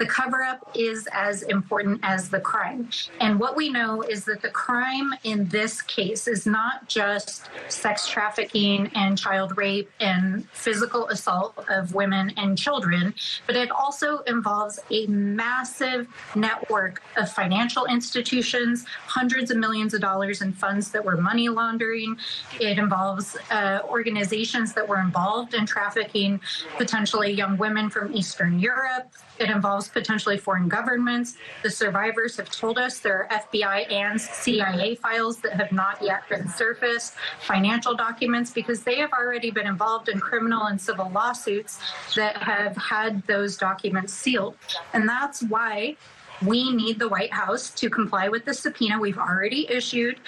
the cover-up is as important as the crime. And what we know is that the crime in this case is not just sex trafficking and child rape and physical assault of women and children, but it also involves a massive network of financial institutions, hundreds of millions of dollars in funds that were money laundering. It involves organizations that were involved in trafficking potentially young women from Eastern Europe. It involves potentially foreign governments. The survivors have told us there are FBI and CIA files that have not yet been surfaced, financial documents, because they have already been involved in criminal and civil lawsuits that have had those documents sealed. And that's why we need the White House to comply with the subpoena we've already issued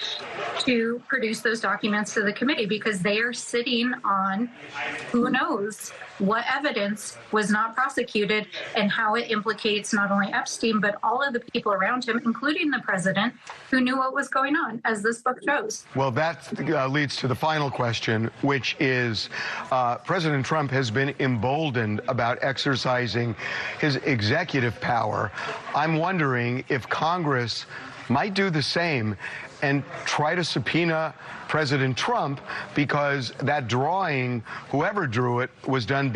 to produce those documents to the committee, because they are sitting on who knows what evidence was not prosecuted and how it implicates not only Epstein, but all of the people around him, including the president, who knew what was going on, as this book shows. Well, that leads to the final question, which is President Trump has been emboldened about exercising his executive power. I'm wondering if Congress might do the same and try to subpoena President Trump, because that drawing, whoever drew it, was done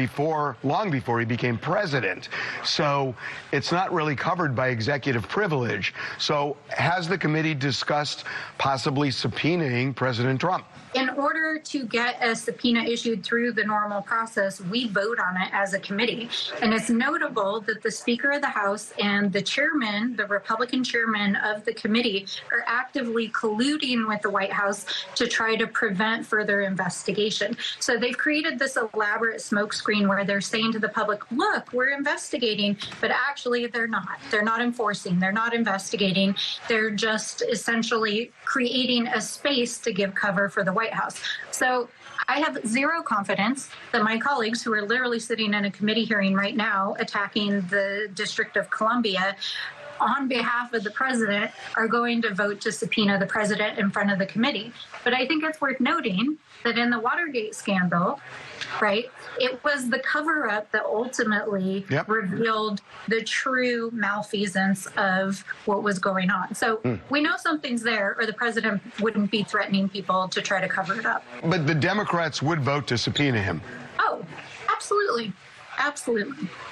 long before he became president. So it's not really covered by executive privilege. So has the committee discussed possibly subpoenaing President Trump? In order to get a subpoena issued through the normal process, we vote on it as a committee. And it's notable that the Speaker of the House and the chairman, the Republican chairman of the committee, are actively colluding with the White House to try to prevent further investigation. So they've created this elaborate smokescreen where they're saying to the public, look, we're investigating, but actually they're not. They're not enforcing. They're not investigating. They're just essentially creating a space to give cover for the White House. So I have zero confidence that my colleagues, who are literally sitting in a committee hearing right now attacking the District of Columbia on behalf of the president, are going to vote to subpoena the president in front of the committee. But I think it's worth noting that in the Watergate scandal, right, it was the cover-up that ultimately revealed the true malfeasance of what was going on. So we know something's there, or the president wouldn't be threatening people to try to cover it up. But the Democrats would vote to subpoena him. Oh, absolutely. Absolutely.